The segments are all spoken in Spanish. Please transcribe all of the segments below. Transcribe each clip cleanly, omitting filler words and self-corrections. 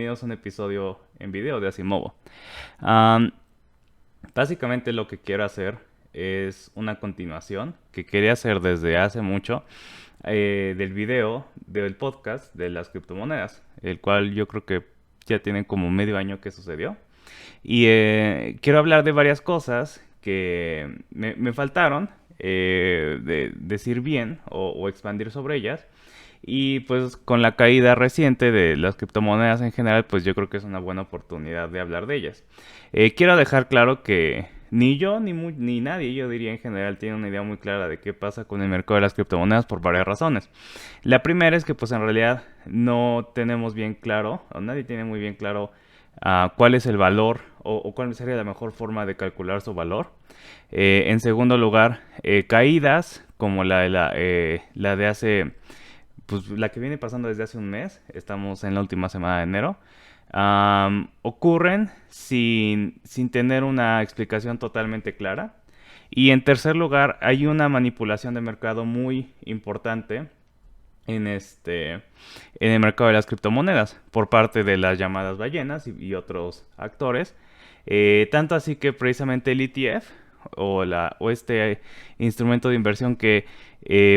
bienvenidos a un episodio en video de Asimovo. Am, Básicamente lo que quiero hacer es una continuación que quería hacer desde hace mucho del video del podcast de las criptomonedas, el cual yo creo que ya tiene como medio año que sucedió. Y quiero hablar de varias cosas que me faltaron de decir bien o expandir sobre ellas. Y pues con la caída reciente de las criptomonedas en general, pues yo creo que es una buena oportunidad de hablar de ellas. Quiero dejar claro que ni yo ni nadie, yo diría en general, tiene una idea muy clara de qué pasa con el mercado de las criptomonedas por varias razones. La primera es que pues en realidad no tenemos bien claro, o nadie tiene muy bien claro cuál es el valor o cuál sería la mejor forma de calcular su valor. En segundo lugar, caídas como la de hace pues la que viene pasando desde hace un mes, estamos en la última semana de enero, ocurren sin tener una explicación totalmente clara. Y en tercer lugar, hay una manipulación de mercado muy importante en el mercado de las criptomonedas por parte de las llamadas ballenas y otros actores. Tanto así que precisamente el ETF o este instrumento de inversión que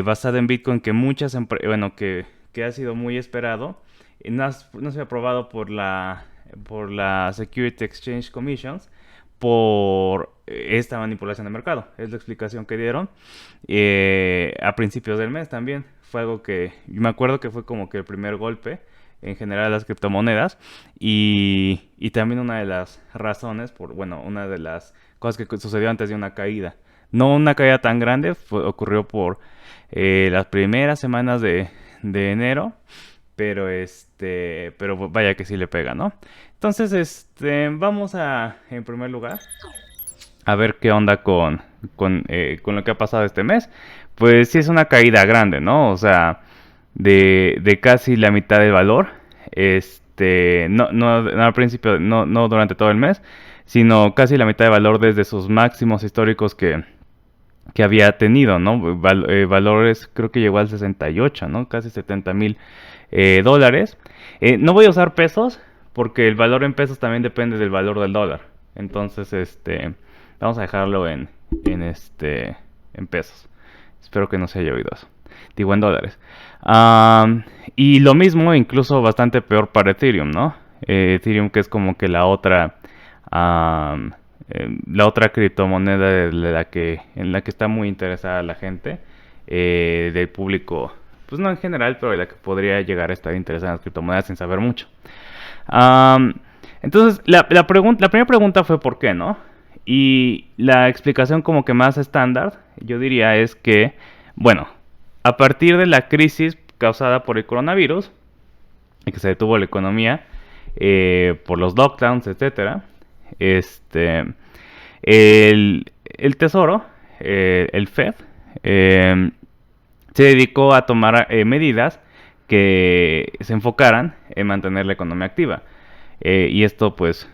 basado en Bitcoin que bueno, que ha sido muy esperado, no ha sido aprobado por la Security Exchange Commissions por esta manipulación de mercado. Es la explicación que dieron a principios del mes también. Fue algo que yo me acuerdo que fue como que el primer golpe en general a las criptomonedas y también una de las razones, bueno, una de las cosas que sucedió antes de una caída. No una caída tan grande, ocurrió por las primeras semanas de enero, pero vaya que sí le pega, ¿no? Entonces, vamos en primer lugar, a ver qué onda con lo que ha pasado este mes. Pues sí es una caída grande, ¿no? O sea, de casi la mitad del valor. No al principio, no durante todo el mes, sino casi la mitad de valor desde sus máximos históricos que había tenido, ¿no? Valores, creo que llegó al 68, ¿no? Casi 70,000 dólares. No voy a usar pesos porque el valor en pesos también depende del valor del dólar. Entonces, vamos a dejarlo en pesos. Espero que no se haya oído eso. Digo en dólares. Y lo mismo, incluso bastante peor para Ethereum, ¿no? Ethereum que es como que la otra criptomoneda en la que está muy interesada la gente, del público, pues no en general, pero de la que podría llegar a estar interesada en las criptomonedas sin saber mucho. Um, entonces, la primera pregunta fue ¿por qué, no? Y la explicación como que más estándar, yo diría, es que, bueno, a partir de la crisis causada por el coronavirus, y que se detuvo la economía por los lockdowns, etcétera, el Tesoro, el Fed, se dedicó a tomar medidas que se enfocaran en mantener la economía activa. Y esto pues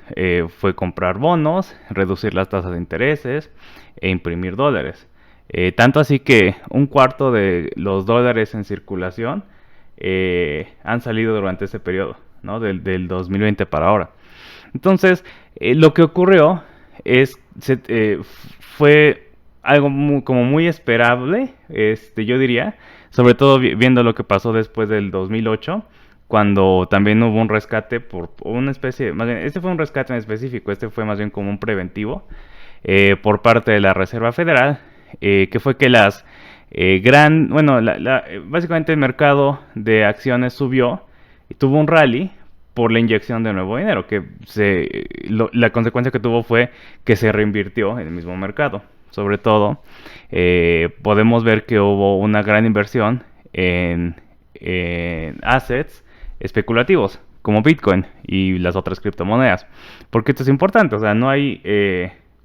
fue comprar bonos, reducir las tasas de intereses e imprimir dólares. Tanto así que un cuarto de los dólares en circulación han salido durante ese periodo, ¿no? Del 2020 para ahora. Entonces, lo que ocurrió fue algo como muy esperable, yo diría, sobre todo viendo lo que pasó después del 2008, cuando también hubo un rescate por una especie, más bien, este fue un rescate en específico, este fue más bien como un preventivo por parte de la Reserva Federal, que fue que bueno, básicamente el mercado de acciones subió y tuvo un rally por la inyección de nuevo dinero, la consecuencia que tuvo fue que se reinvirtió en el mismo mercado. Sobre todo, podemos ver que hubo una gran inversión en assets especulativos, como Bitcoin y las otras criptomonedas. Porque esto es importante, o sea, no hay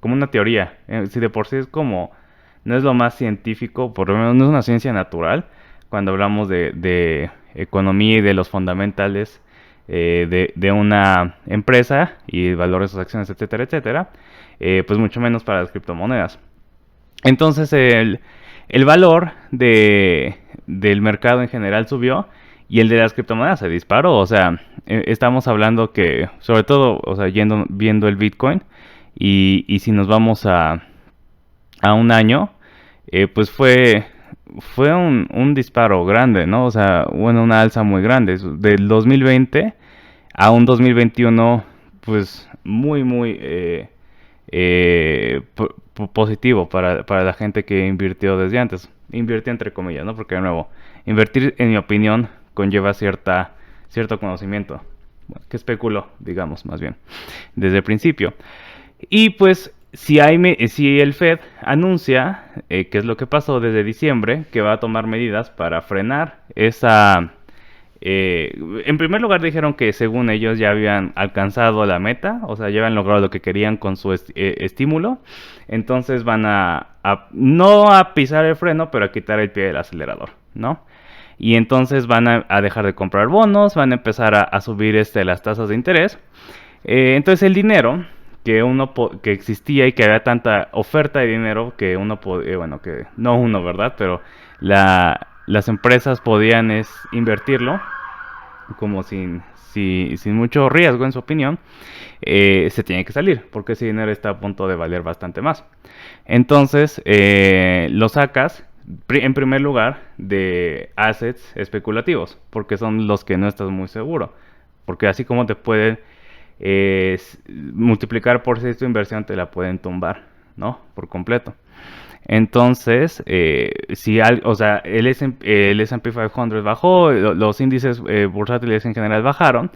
como una teoría. Si de por sí no es lo más científico, por lo menos no es una ciencia natural, cuando hablamos de economía y de los fundamentales de una empresa y el valor de sus acciones, etcétera, etcétera, pues mucho menos para las criptomonedas. Entonces el valor del mercado en general subió y el de las criptomonedas se disparó. O sea, estamos hablando que, sobre todo, o sea, viendo el Bitcoin, y si nos vamos a un año, pues fue un disparo grande, ¿no? O sea, bueno, una alza muy grande. Del 2020 a un 2021, pues muy positivo para la gente que invirtió desde antes. Invirtió entre comillas, ¿no? Porque de nuevo, invertir, en mi opinión, conlleva cierto conocimiento. Bueno, que especuló, digamos, más bien, desde el principio. Y pues si el Fed anuncia, que es lo que pasó desde diciembre, que va a tomar medidas para frenar esa... en primer lugar dijeron que según ellos ya habían alcanzado la meta, o sea, ya habían logrado lo que querían con su estímulo, entonces van no a pisar el freno, pero a quitar el pie del acelerador, ¿no? Y entonces van a dejar de comprar bonos, van a empezar a subir las tasas de interés. Entonces el dinero que existía y que había tanta oferta de dinero que bueno, que no uno, ¿verdad? Pero las empresas podían invertirlo como sin mucho riesgo, en su opinión, se tiene que salir, porque ese dinero está a punto de valer bastante más. Entonces, lo sacas, en primer lugar, de assets especulativos, porque son los que no estás muy seguro. Porque así como te pueden multiplicar por 6 tu inversión, te la pueden tumbar, ¿no? Por completo. Entonces, o sea, el S&P 500 bajó, los índices bursátiles en general bajaron,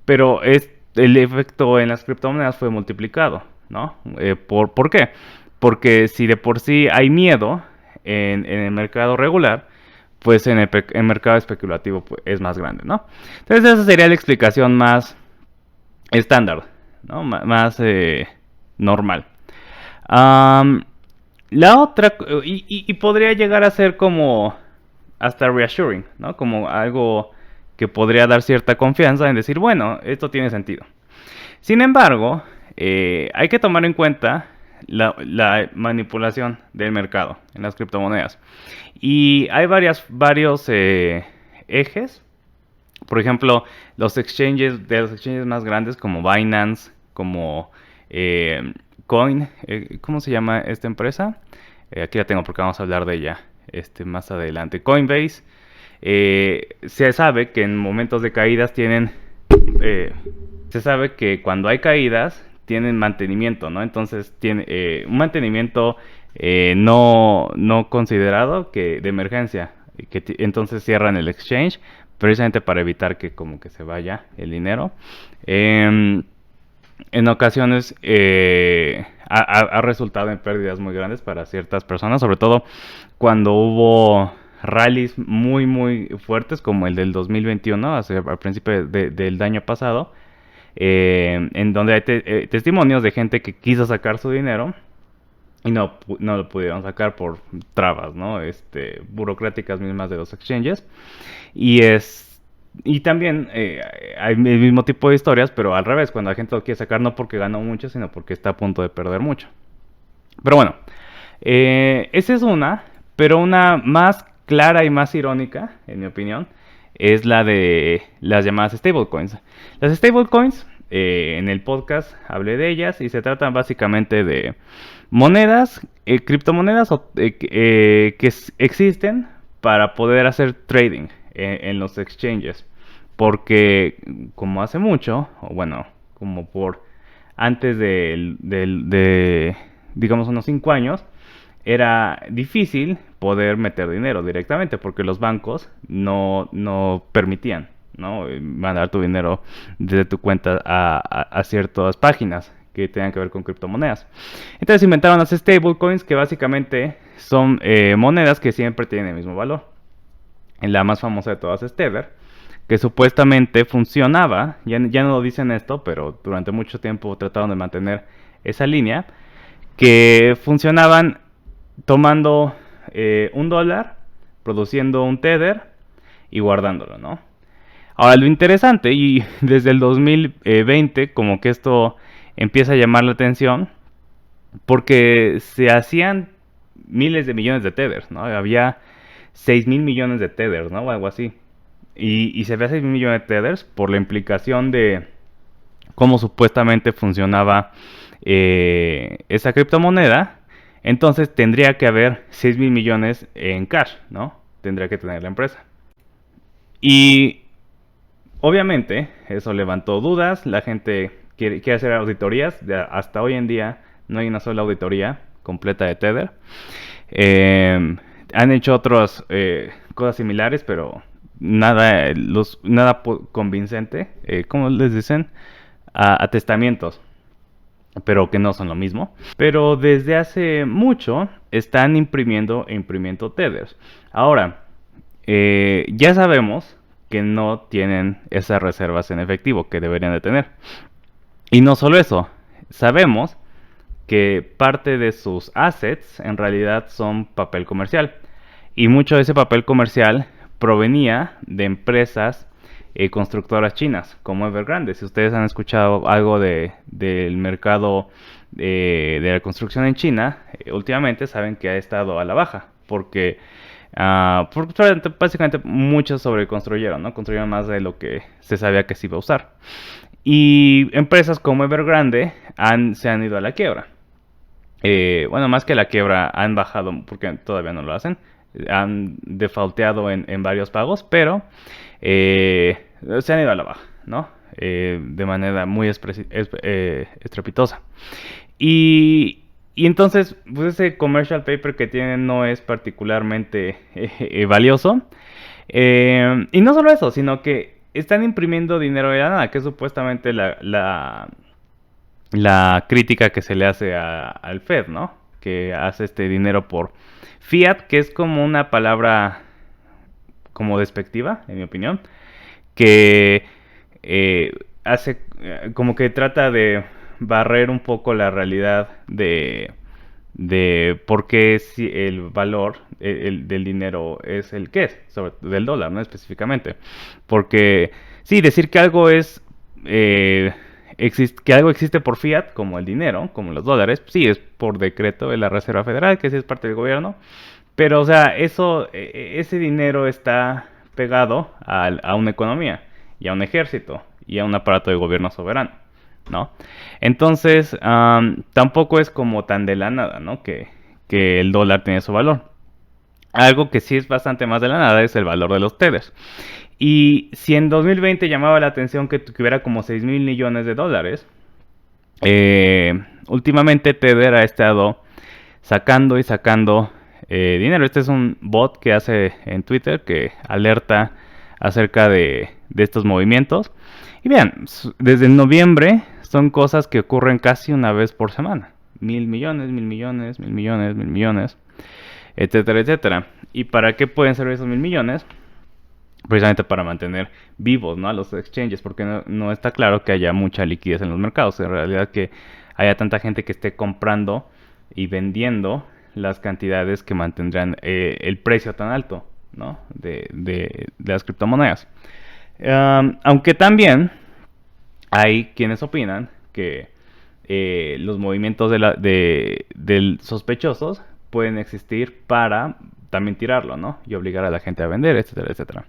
pero el efecto en las criptomonedas fue multiplicado, ¿no? ¿Por qué? Porque si de por sí hay miedo en el mercado regular, pues en el mercado especulativo pues, es más grande, ¿no? Entonces esa sería la explicación más estándar, ¿no? Más normal. La otra, y podría llegar a ser como hasta reassuring, ¿no? Como algo que podría dar cierta confianza en decir, bueno, esto tiene sentido. Sin embargo, hay que tomar en cuenta la manipulación del mercado en las criptomonedas. Y hay varios ejes. Por ejemplo, de los exchanges más grandes como Binance, como Coin, ¿cómo se llama esta empresa? Aquí la tengo porque vamos a hablar de ella más adelante. Coinbase, se sabe que en momentos de caídas se sabe que cuando hay caídas tienen mantenimiento, ¿no? Entonces tiene un mantenimiento no considerado que de emergencia, entonces cierran el exchange precisamente para evitar que como que se vaya el dinero. En ocasiones ha resultado en pérdidas muy grandes para ciertas personas, sobre todo cuando hubo rallies muy fuertes como el del 2021, al principio del año pasado, en donde hay testimonios de gente que quiso sacar su dinero y no lo pudieron sacar por trabas, ¿no? Burocráticas mismas de los exchanges. Y también hay el mismo tipo de historias, pero al revés, cuando la gente lo quiere sacar no porque ganó mucho, sino porque está a punto de perder mucho. Pero bueno, esa es una, pero una más clara y más irónica, en mi opinión, es la de las llamadas stablecoins. Las stablecoins, en el podcast hablé de ellas y se tratan básicamente de monedas, criptomonedas que existen para poder hacer trading en los exchanges. Porque como hace mucho, o bueno, como por antes de digamos, unos 5 años, era difícil poder meter dinero directamente porque los bancos no permitían, ¿no? Mandar tu dinero desde tu cuenta a ciertas páginas que tengan que ver con criptomonedas. Entonces inventaron las stablecoins, que básicamente son monedas que siempre tienen el mismo valor. La más famosa de todas es Tether, que supuestamente funcionaba, ya no lo dicen esto, pero durante mucho tiempo trataron de mantener esa línea, que funcionaban tomando $1, produciendo un Tether y guardándolo, ¿no? Ahora, lo interesante, y desde el 2020 como que esto empieza a llamar la atención, porque se hacían miles de millones de Tethers, ¿no? Había 6 mil millones de Tethers, ¿no? O algo así. y se ve a 6 mil millones de tethers por la implicación de cómo supuestamente funcionaba esa criptomoneda. Entonces tendría que haber 6 mil millones en cash, ¿no? Tendría que tener la empresa. Y obviamente eso levantó dudas, la gente quiere hacer auditorías, hasta hoy en día no hay una sola auditoría completa de Tether. Han hecho otras cosas similares, pero nada convincente, ¿cómo les dicen? Atestamientos, pero que no son lo mismo. Pero desde hace mucho están imprimiendo tethers. Ahora, ya sabemos que no tienen esas reservas en efectivo que deberían de tener. Y no solo eso, sabemos que parte de sus assets en realidad son papel comercial. Y mucho de ese papel comercial provenía de empresas constructoras chinas, como Evergrande. Si ustedes han escuchado algo del mercado de la construcción en China, últimamente saben que ha estado a la baja, porque básicamente muchos sobreconstruyeron, ¿no? Construyeron más de lo que se sabía que se iba a usar. Y empresas como Evergrande se han ido a la quiebra. Bueno, más que la quiebra, han bajado, porque todavía no lo hacen. Han defaulteado en varios pagos, pero se han ido a la baja, ¿no? De manera muy estrepitosa. Y entonces, pues ese commercial paper que tienen no es particularmente valioso. Y no solo eso, sino que están imprimiendo dinero de la nada, que es supuestamente la crítica que se le hace al Fed, ¿no? Que hace este dinero por fiat, que es como una palabra como despectiva, en mi opinión, que hace como que trata de barrer un poco la realidad de por qué si el valor del dinero es el que es, del dólar, ¿no? Específicamente. Porque, sí, decir que algo es... que algo existe por fiat, como el dinero, como los dólares, sí es por decreto de la Reserva Federal, que sí es parte del gobierno, pero o sea, ese dinero está pegado a una economía, y a un ejército, y a un aparato de gobierno soberano, ¿no? Entonces, tampoco es como tan de la nada, ¿no? Que el dólar tiene su valor. Algo que sí es bastante más de la nada es el valor de los tethers. Y si en 2020 llamaba la atención que hubiera como 6 mil millones de dólares, últimamente Tether ha estado sacando y sacando dinero. Este es un bot que hace en Twitter que alerta acerca de estos movimientos. Y vean, desde noviembre son cosas que ocurren casi una vez por semana. 1.000 millones, 1.000 millones, 1.000 millones, 1.000 millones, etcétera, etcétera. ¿Y para qué pueden servir esos 1.000 millones? Precisamente para mantener vivos, ¿no? A los exchanges, porque no está claro que haya mucha liquidez en los mercados. En realidad que haya tanta gente que esté comprando y vendiendo las cantidades que mantendrán el precio tan alto, ¿no? de las criptomonedas. Aunque también hay quienes opinan que los movimientos del sospechosos pueden existir para también tirarlo, ¿no? Y obligar a la gente a vender, etcétera, etcétera.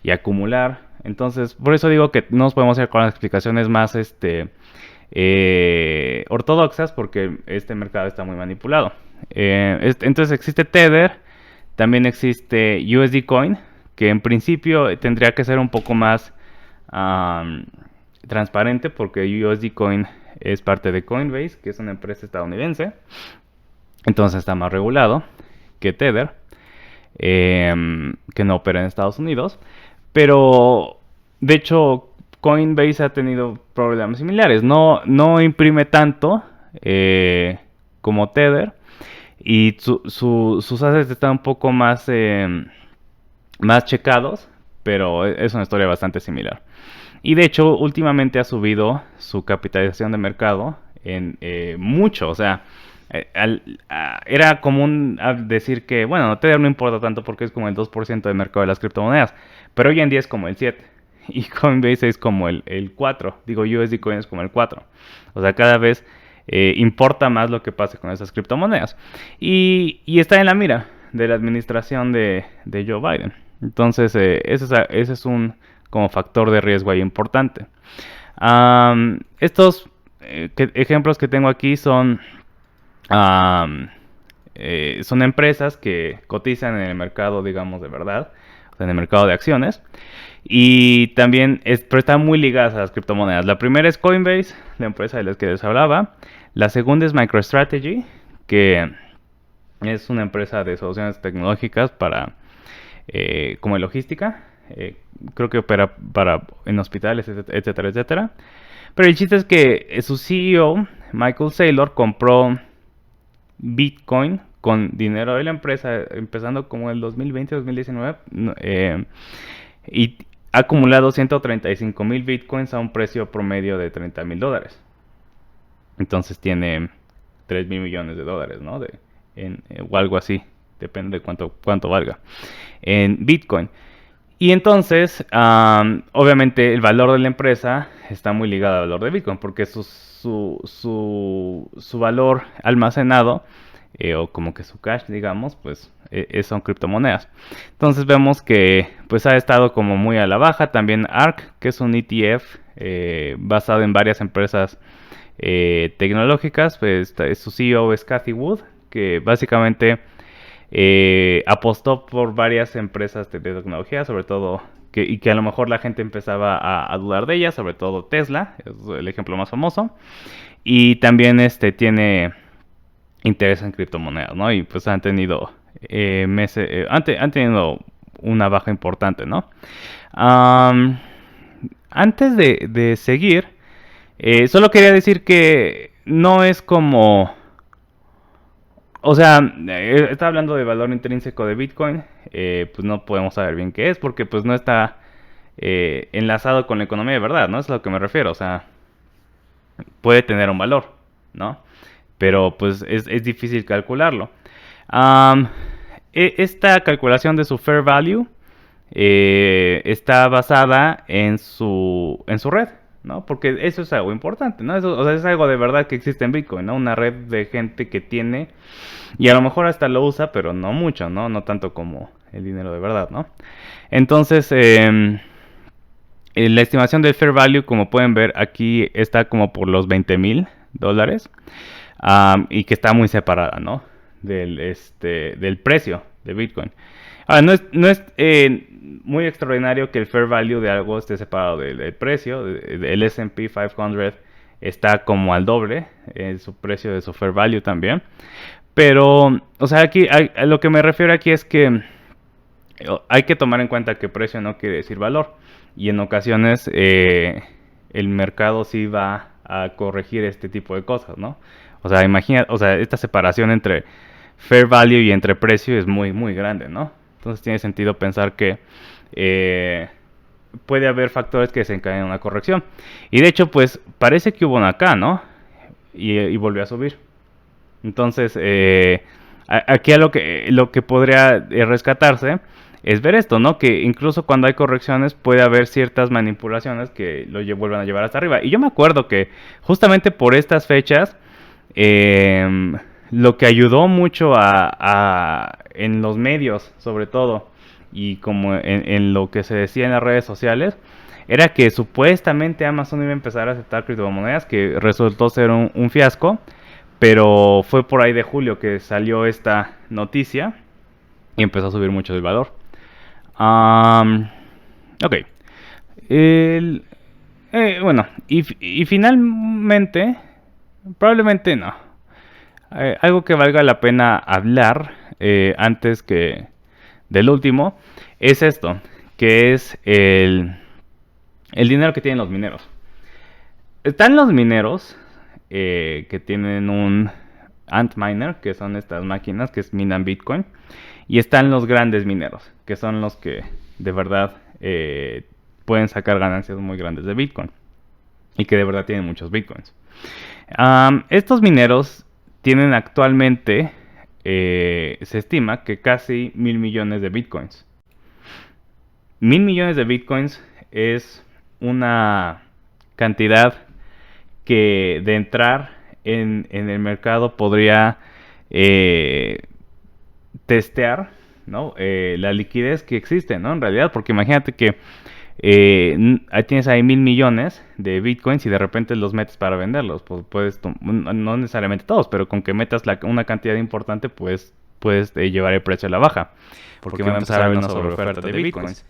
Y acumular. Entonces, por eso digo que no nos podemos ir con las explicaciones más ortodoxas, porque este mercado está muy manipulado. Entonces existe Tether, también existe USD Coin, que en principio tendría que ser un poco más transparente, porque USD Coin es parte de Coinbase, que es una empresa estadounidense. Entonces está más regulado que Tether, que no opera en Estados Unidos. Pero, de hecho, Coinbase ha tenido problemas similares. No imprime tanto como Tether. Y sus assets están un poco más checados. Pero es una historia bastante similar. Y de hecho, últimamente ha subido su capitalización de mercado en mucho. O sea, era común decir que, bueno, Tether no importa tanto porque es como el 2% del mercado de las criptomonedas. Pero hoy en día es como el 7%. Y Coinbase es como el 4%. Digo, USD Coin es como el 4%. O sea, cada vez importa más lo que pase con esas criptomonedas. Y está en la mira de la administración de Joe Biden, Entonces, ese es un como factor de riesgo ahí importante. Estos ejemplos que tengo aquí am, son empresas que cotizan en el mercado, digamos, de verdad, o sea, en el mercado de acciones. Y también pero están muy ligadas a las criptomonedas. La primera es Coinbase, la empresa de la que les hablaba. La segunda es MicroStrategy, que es una empresa de soluciones tecnológicas para como en logística. Creo que opera en hospitales, etcétera, etcétera. Pero el chiste es que su CEO, Michael Saylor, compró Bitcoin con dinero de la empresa, empezando como el 2020-2019, y ha acumulado 135,000 Bitcoins a un precio promedio de $30,000. Entonces tiene 3,000 millones de dólares, ¿no? O algo así, depende de cuánto valga, en Bitcoin. Y entonces, obviamente, el valor de la empresa está muy ligado al valor de Bitcoin, porque su valor almacenado, o como que su cash, digamos, pues son criptomonedas. Entonces vemos que pues ha estado como muy a la baja. También ARK, que es un ETF basado en varias empresas tecnológicas, pues su CEO es Cathie Wood, que básicamente apostó por varias empresas de tecnología, sobre todo, y que a lo mejor la gente empezaba a dudar de ellas, sobre todo Tesla, es el ejemplo más famoso. Y también tiene interés en criptomonedas, ¿no? Y pues han tenido han tenido una baja importante, ¿no? Um, Antes de seguir, solo quería decir que no es como... O sea, está hablando de valor intrínseco de Bitcoin, pues no podemos saber bien qué es, porque pues no está enlazado con la economía de verdad, ¿no? Es a lo que me refiero, o sea, puede tener un valor, ¿no? Pero pues es difícil calcularlo. Um, Esta calculación de su fair value está basada en su red, ¿no? Porque eso es algo importante, ¿no? Eso, o sea, es algo de verdad que existe en Bitcoin, ¿no? Una red de gente que tiene y a lo mejor hasta lo usa, pero no mucho, ¿no? No tanto como el dinero de verdad, ¿no? Entonces, la estimación del fair value, como pueden ver aquí, está como por los $20,000, y que está muy separada, ¿no? Del precio de Bitcoin. Ahora, no es muy extraordinario que el fair value de algo esté separado del precio. El S&P 500 está como al doble en su precio de su fair value también. Pero, o sea, aquí a lo que me refiero aquí es que hay que tomar en cuenta que precio no quiere decir valor. Y en ocasiones el mercado sí va a corregir este tipo de cosas, ¿no? O sea, imagina, o sea, esta separación entre fair value y entre precio es muy, muy grande, ¿no? Entonces tiene sentido pensar que eh, puede haber factores que desencadenen una corrección. Y de hecho, pues parece que hubo una acá, ¿no? Y volvió a subir. Entonces, aquí a lo que podría rescatarse es ver esto, ¿no? Que incluso cuando hay correcciones puede haber ciertas manipulaciones que vuelvan a llevar hasta arriba. Y yo me acuerdo que justamente por estas fechas, lo que ayudó mucho en los medios, sobre todo, y como en lo que se decía en las redes sociales, era que supuestamente Amazon iba a empezar a aceptar criptomonedas, que resultó ser un fiasco. Pero fue por ahí de julio que salió esta noticia y empezó a subir mucho el valor. Um, ok. Bueno, y finalmente, probablemente no. Algo que valga la pena hablar antes que del último es esto, que es el dinero que tienen los mineros. Están los mineros que tienen un Antminer, que son estas máquinas que minan Bitcoin. Y están los grandes mineros, que son los que de verdad pueden sacar ganancias muy grandes de Bitcoin. Y que de verdad tienen muchos Bitcoins. Estos mineros tienen actualmente, se estima que casi 1,000,000,000 de Bitcoins. 1,000,000,000 de Bitcoins es una cantidad que de entrar en el mercado podría testear ¿no? La liquidez que existe, ¿no? En realidad, porque imagínate que ahí tienes ahí 1,000,000,000 de bitcoins y de repente los metes para venderlos. Pues puedes, no necesariamente todos, pero con que metas una cantidad importante, pues puedes llevar el precio a la baja. Porque va a empezar a haber una sobreoferta de bitcoins.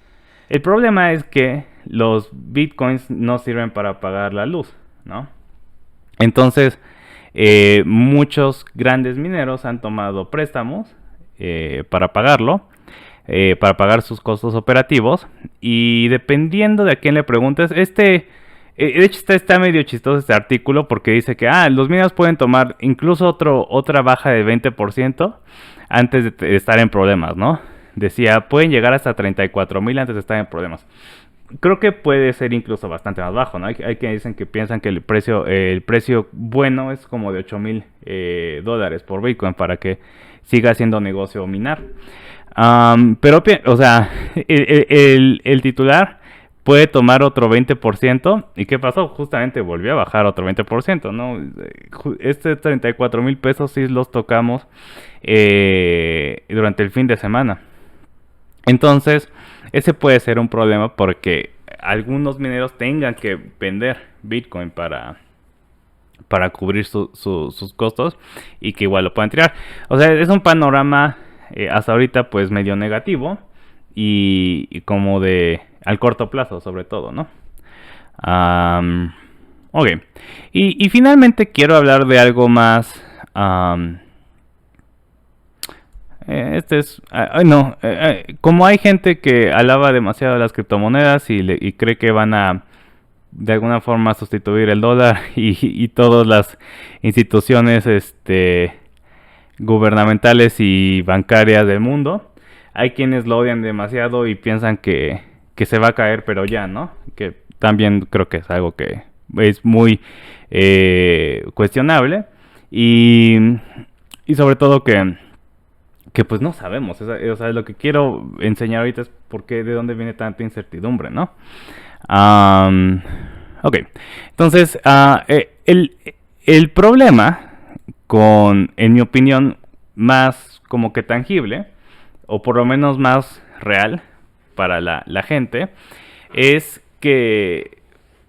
El problema es que los bitcoins no sirven para pagar la luz, ¿no? Entonces, muchos grandes mineros han tomado préstamos para pagarlo, para pagar sus costos operativos. Y dependiendo de a quién le preguntes, de hecho está medio chistoso este artículo porque dice que los mineros pueden tomar incluso otra baja de 20% antes de estar en problemas, ¿no? Decía, pueden llegar hasta 34,000 antes de estar en problemas. Creo que puede ser incluso bastante más bajo, ¿no? Hay quienes dicen que piensan que el precio bueno es como de $8,000 por Bitcoin para que siga siendo negocio minar. Pero, o sea, el titular puede tomar otro 20%. ¿Y qué pasó? Justamente volvió a bajar otro 20%, ¿no? 34,000 pesos sí los tocamos durante el fin de semana. Entonces, ese puede ser un problema porque algunos mineros tengan que vender Bitcoin para cubrir sus costos y que igual lo puedan tirar. O sea, es un panorama hasta ahorita pues medio negativo y como de al corto plazo sobre todo, ¿no? Ok. Y finalmente quiero hablar de algo más... como hay gente que alaba demasiado las criptomonedas y cree que van a de alguna forma sustituir el dólar y todas las instituciones gubernamentales y bancarias del mundo, hay quienes lo odian demasiado y piensan que se va a caer, pero ya, ¿no? Que también creo que es algo que es muy cuestionable y sobre todo que pues no sabemos. O sea, lo que quiero enseñar ahorita es de dónde viene tanta incertidumbre, ¿no? Ok, entonces el problema en mi opinión, más como que tangible, o por lo menos más real para la gente, es que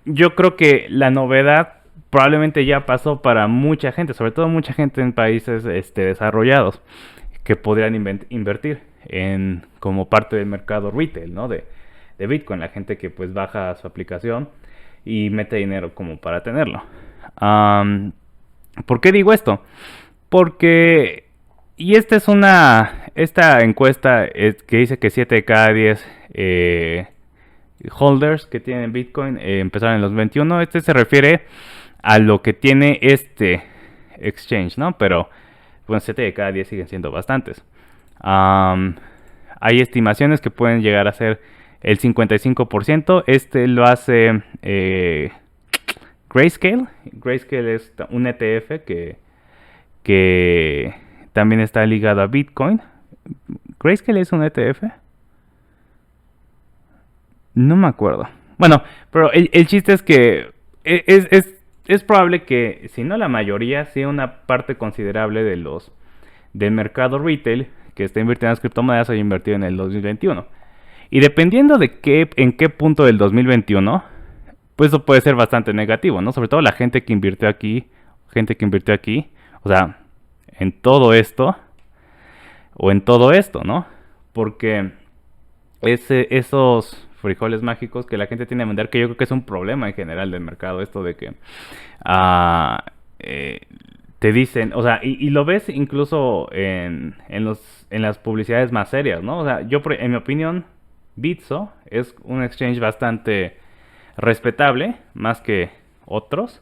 yo creo que la novedad probablemente ya pasó para mucha gente, sobre todo mucha gente en países desarrollados, que podrían invertir como parte del mercado retail, ¿no? De Bitcoin, la gente que pues baja su aplicación y mete dinero como para tenerlo. ¿Por qué digo esto? Porque, y esta encuesta que dice que 7 de cada 10 holders que tienen Bitcoin empezaron en los 21, se refiere a lo que tiene este exchange, ¿no? Pero, bueno, 7 de cada 10 siguen siendo bastantes. Hay estimaciones que pueden llegar a ser el 55%. Lo hace Grayscale. Grayscale es un ETF que también está ligado a Bitcoin. ¿Grayscale es un ETF? No me acuerdo. Bueno, pero el chiste es que es probable que, si no la mayoría, sea una parte considerable del mercado retail que está invirtiendo en las criptomonedas haya invertido en el 2021. Y dependiendo de en qué punto del 2021, pues eso puede ser bastante negativo, ¿no? Sobre todo la gente que invirtió aquí, o sea, en todo esto, o en todo esto, ¿no? Porque esos frijoles mágicos que la gente tiene a vender, que yo creo que es un problema en general del mercado, esto de que te dicen, o sea, y lo ves incluso en las publicidades más serias, ¿no? O sea, en mi opinión, Bitso es un exchange bastante respetable, más que otros.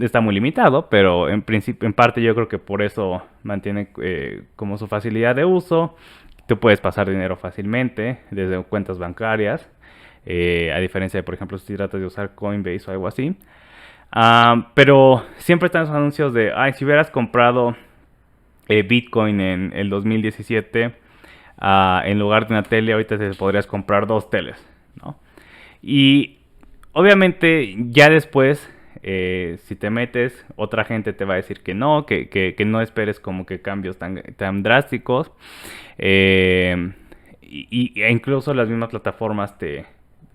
Está muy limitado, pero en parte yo creo que por eso mantiene como su facilidad de uso. Tú puedes pasar dinero fácilmente desde cuentas bancarias, a diferencia de, por ejemplo, si tratas de usar Coinbase o algo así. Pero siempre están esos anuncios de, si hubieras comprado Bitcoin en el 2017, en lugar de una tele, ahorita te podrías comprar 2 teles, ¿no? Y obviamente ya después Si te metes, otra gente te va a decir que no, que no esperes como que cambios tan drásticos. Eh, e incluso las mismas plataformas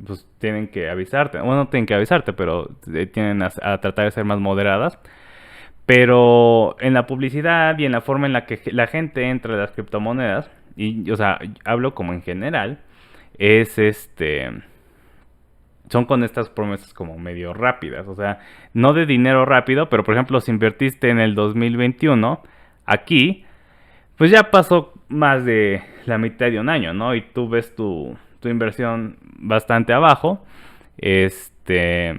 pues, tienen que avisarte. Bueno, no tienen que avisarte, pero tienen a tratar de ser más moderadas. Pero en la publicidad y en la forma en la que la gente entra a las criptomonedas, y o sea, hablo como en general, es son con estas promesas como medio rápidas, o sea, no de dinero rápido, pero por ejemplo, si invertiste en el 2021, aquí, pues ya pasó más de la mitad de un año, ¿no? Y tú ves tu inversión bastante abajo, este,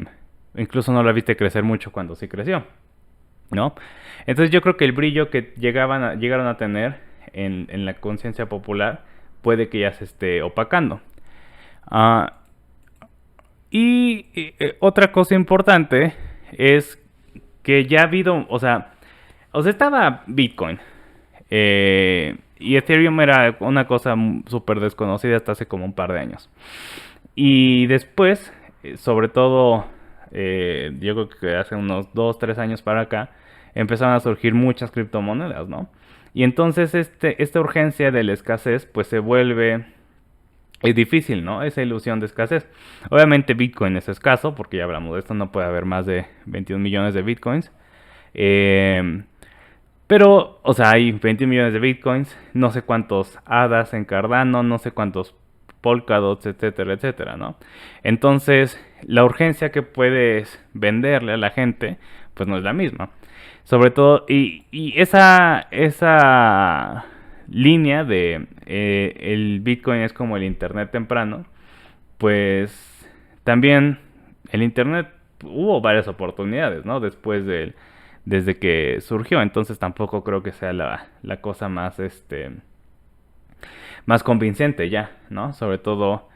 incluso no la viste crecer mucho cuando sí creció, ¿no? Entonces yo creo que el brillo que llegaron a tener en la conciencia popular puede que ya se esté opacando. Ah, otra cosa importante es que ya ha habido, o sea, estaba Bitcoin, y Ethereum era una cosa súper desconocida hasta hace como un par de años. Y después, sobre todo, yo creo que hace unos 2 3 años para acá, empezaron a surgir muchas criptomonedas, ¿no? Y entonces esta urgencia de la escasez, pues se vuelve es difícil, ¿no? Esa ilusión de escasez. Obviamente Bitcoin es escaso, porque ya hablamos de esto, no puede haber más de 21 millones de Bitcoins. Eh, pero, o sea, hay 21 millones de Bitcoins, no sé cuántos hadas en Cardano, no sé cuántos Polkadots, etcétera, etcétera, ¿no? Entonces, la urgencia que puedes venderle a la gente, pues no es la misma. Sobre todo, y esa línea de el Bitcoin es como el Internet temprano, pues también el Internet hubo varias oportunidades, ¿no? Desde que surgió, entonces tampoco creo que sea la cosa más convincente ya, ¿no? Sobre todo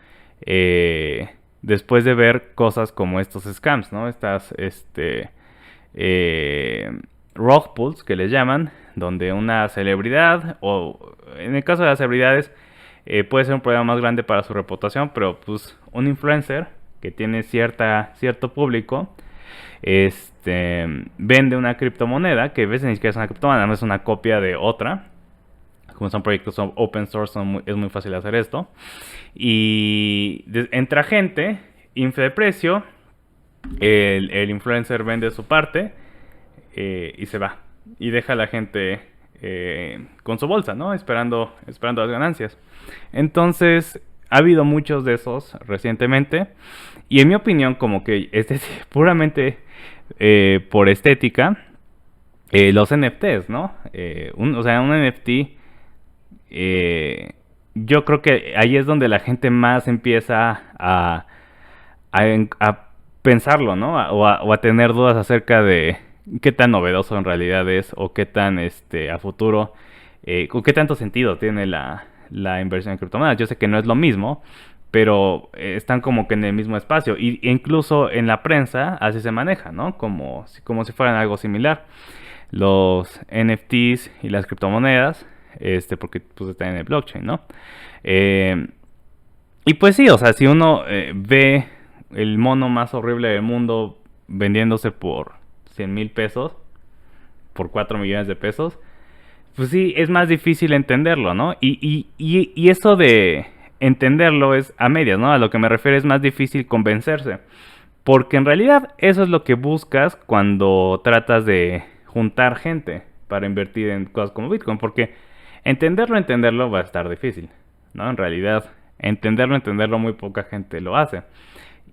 después de ver cosas como estos scams, ¿no? Eh, rug pulls que les llaman, donde una celebridad, o en el caso de las celebridades, puede ser un problema más grande para su reputación, pero pues un influencer que tiene cierto público, vende una criptomoneda, que a veces ni siquiera es una criptomoneda, no es una copia de otra. Como son proyectos open source, es muy fácil hacer esto. Y entra gente, infla el precio, el influencer vende su parte y se va. Y deja a la gente con su bolsa, ¿no? Esperando las ganancias. Entonces, ha habido muchos de esos recientemente. Y en mi opinión, como que este es puramente por estética, los NFTs, ¿no? O sea, un NFT, yo creo que ahí es donde la gente más empieza a pensarlo, ¿no? O a tener dudas acerca de qué tan novedoso en realidad es, o qué tan a futuro, o qué tanto sentido tiene la inversión en criptomonedas. Yo sé que no es lo mismo, pero están como que en el mismo espacio. E incluso en la prensa así se maneja, ¿no? Como si fueran algo similar. Los NFTs y las criptomonedas, porque pues están en el blockchain, ¿no? Y pues sí, o sea, si uno ve el mono más horrible del mundo vendiéndose por 100,000 pesos, por 4 millones de pesos, pues sí, es más difícil entenderlo, ¿no? Y eso de entenderlo es a medias, ¿no? A lo que me refiero es más difícil convencerse. Porque en realidad eso es lo que buscas cuando tratas de juntar gente para invertir en cosas como Bitcoin. Porque entenderlo va a estar difícil, ¿no? En realidad, entenderlo muy poca gente lo hace.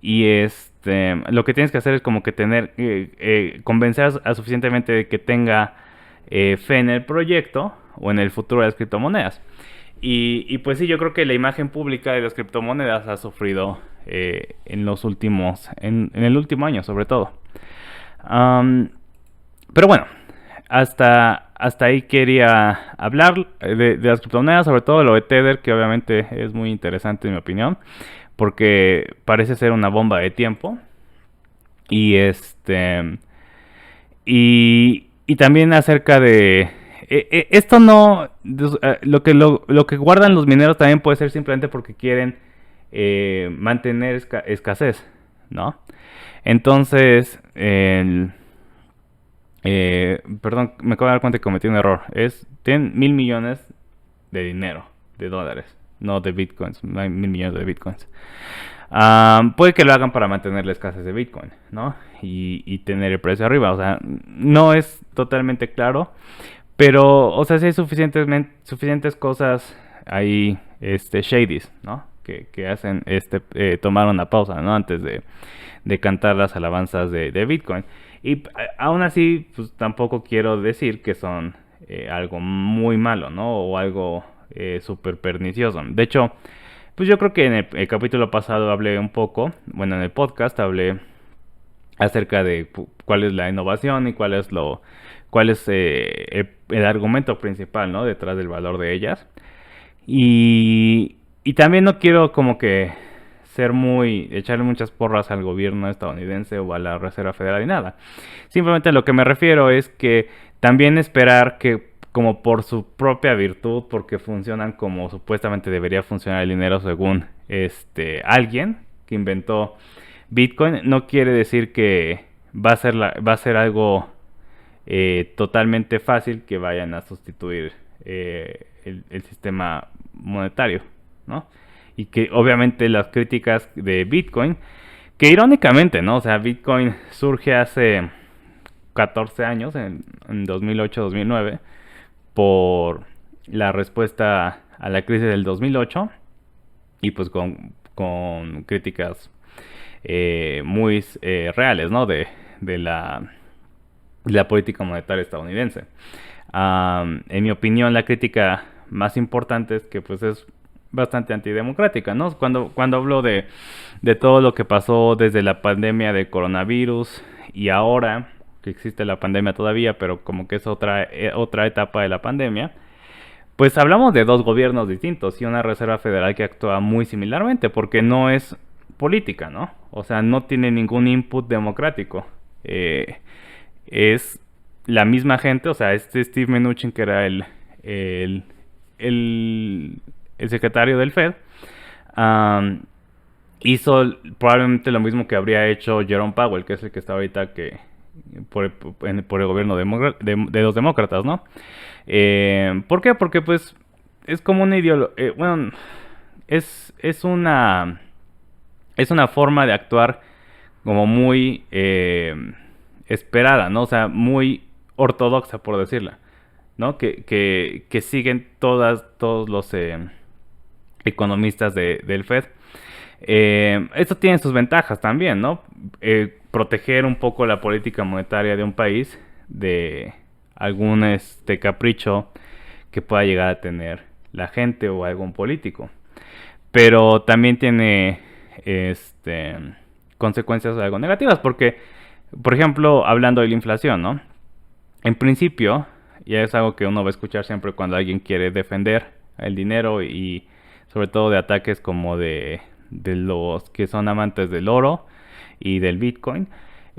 Y lo que tienes que hacer es como que convencer a suficientemente de que tenga fe en el proyecto o en el futuro de las criptomonedas. Y pues sí, yo creo que la imagen pública de las criptomonedas ha sufrido en el último año sobre todo. Pero bueno, hasta ahí quería hablar de las criptomonedas, sobre todo lo de Tether, que obviamente es muy interesante en mi opinión, porque parece ser una bomba de tiempo. Y y también acerca de esto no lo que guardan los mineros también puede ser simplemente porque quieren mantener escasez, ¿no? Entonces, perdón, me acabo de dar cuenta que cometí un error. Tienen 1.000 millones de dinero, de dólares, no de bitcoins. No hay 1.000 millones de bitcoins. Puede que lo hagan para mantener la escasez de bitcoin, ¿no? Y tener el precio arriba. O sea, no es totalmente claro. Pero, o sea, sí hay suficientes cosas ahí, shadies, ¿no? Que hacen tomar una pausa, ¿no? Antes de cantar las alabanzas de Bitcoin. Y aún así, pues tampoco quiero decir que son algo muy malo, ¿no? O algo súper pernicioso. De hecho, pues yo creo que en el capítulo pasado hablé un poco, bueno, en el podcast hablé acerca de cuál es la innovación y cuál es el argumento principal, ¿no? Detrás del valor de ellas. Y también no quiero como que echarle muchas porras al gobierno estadounidense o a la Reserva Federal y nada. Simplemente lo que me refiero es que también esperar que como por su propia virtud, porque funcionan como supuestamente debería funcionar el dinero según alguien que inventó Bitcoin, no quiere decir que va a ser algo totalmente fácil que vayan a sustituir el sistema monetario, ¿no? Y que obviamente las críticas de Bitcoin, que irónicamente, ¿no? O sea, Bitcoin surge hace 14 años, en 2008-2009, por la respuesta a la crisis del 2008 y pues con críticas muy reales, ¿no? De la política monetaria estadounidense. En mi opinión, la crítica más importante es que pues es bastante antidemocrática, ¿no? Cuando hablo de todo lo que pasó desde la pandemia de coronavirus y ahora que existe la pandemia todavía, pero como que es otra etapa de la pandemia, pues hablamos de dos gobiernos distintos y una Reserva Federal que actúa muy similarmente, porque no es política, ¿no? O sea, no tiene ningún input democrático. Es la misma gente, o sea, Steve Mnuchin, que era el, el, el secretario del Fed, hizo probablemente lo mismo que habría hecho Jerome Powell, que es el que está ahorita por el gobierno de los demócratas, ¿no? ¿Por qué? Porque pues es como una ideología, bueno, es una forma de actuar como muy esperada, ¿no? O sea, muy ortodoxa, por decirla, ¿no? Que siguen todos los economistas del Fed. Esto tiene sus ventajas también, ¿no? Proteger un poco la política monetaria de un país de algún capricho que pueda llegar a tener la gente o algún político. Pero también tiene consecuencias algo negativas, porque, por ejemplo, hablando de la inflación, ¿no? En principio, ya es algo que uno va a escuchar siempre cuando alguien quiere defender el dinero y sobre todo de ataques como de los que son amantes del oro y del Bitcoin.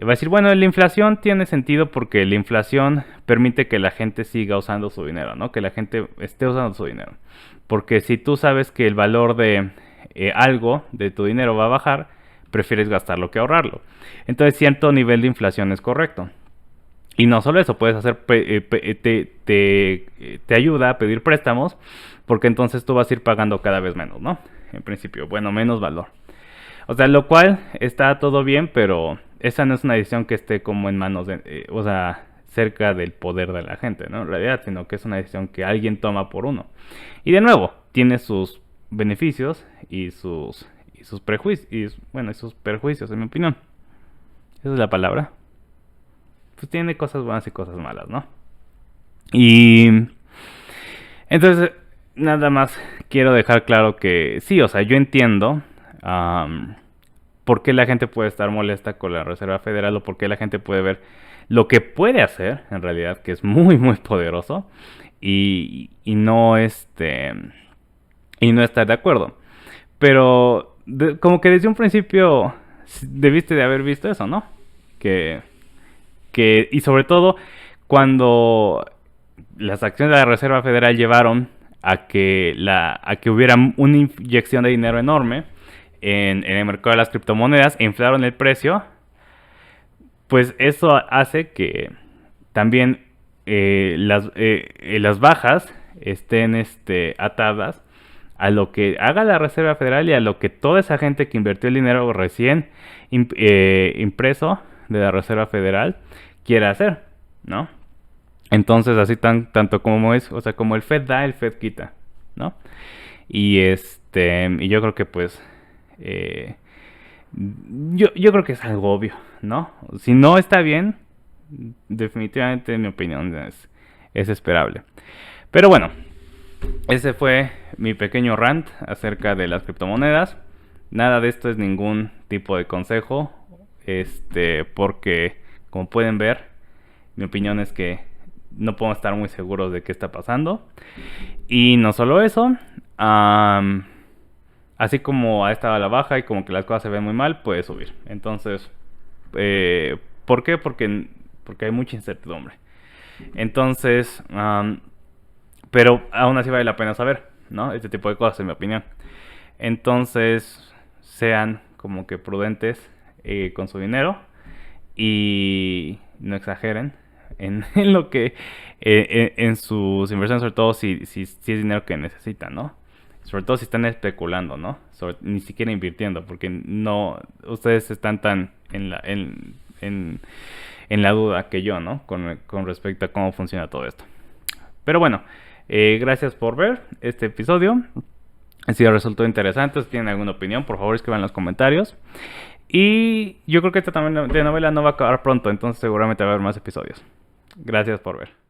Va a decir, bueno, la inflación tiene sentido porque la inflación permite que la gente siga usando su dinero, ¿no? Que la gente esté usando su dinero. Porque si tú sabes que el valor de algo de tu dinero va a bajar, prefieres gastarlo que ahorrarlo. Entonces cierto nivel de inflación es correcto. Y no solo eso, puedes hacer, te ayuda a pedir préstamos, porque entonces tú vas a ir pagando cada vez menos, ¿no? En principio, bueno, menos valor. O sea, lo cual está todo bien, pero esa no es una decisión que esté como en manos o sea, cerca del poder de la gente, ¿no? En realidad, sino que es una decisión que alguien toma por uno. Y de nuevo, tiene sus beneficios y sus prejuicios, bueno, y sus perjuicios, en mi opinión. Esa es la palabra. Pues tiene cosas buenas y cosas malas, ¿no? Y entonces, nada más quiero dejar claro que sí, o sea, yo entiendo por qué la gente puede estar molesta con la Reserva Federal o por qué la gente puede ver lo que puede hacer, en realidad, que es muy, muy poderoso, y no y no estar de acuerdo. Pero como que desde un principio debiste de haber visto eso, ¿no? Que y sobre todo cuando las acciones de la Reserva Federal llevaron a que hubiera una inyección de dinero enorme en el mercado de las criptomonedas e inflaron el precio, pues eso hace que también las bajas estén atadas a lo que haga la Reserva Federal y a lo que toda esa gente que invirtió el dinero recién impreso de la Reserva Federal quiera hacer, ¿no? Entonces así tanto como es, o sea, como el Fed da, el Fed quita, ¿no? Y yo creo que pues yo creo que es algo obvio, ¿no? Si no está bien, definitivamente en mi opinión es esperable. Pero bueno, ese fue mi pequeño rant acerca de las criptomonedas. Nada de esto es ningún tipo de consejo, porque como pueden ver, mi opinión es que no podemos estar muy seguros de qué está pasando. Y no solo eso, así como ha estado a la baja y como que las cosas se ven muy mal, puede subir. Entonces, ¿por qué? Porque hay mucha incertidumbre. Entonces, pero aún así vale la pena saber, ¿no? Este tipo de cosas, en mi opinión. Entonces, sean como que prudentes con su dinero y no exageren en lo que en sus inversiones, sobre todo si es dinero que necesitan, ¿no? Sobre todo si están especulando, ¿no? Ni siquiera invirtiendo, porque no ustedes están tan en la duda que yo, ¿no? Con respecto a cómo funciona todo esto. Pero bueno, gracias por ver este episodio. Si les resultó interesante, si tienen alguna opinión, por favor escriban en los comentarios. Y yo creo que esta también de novela no va a acabar pronto, entonces seguramente va a haber más episodios. Gracias por ver.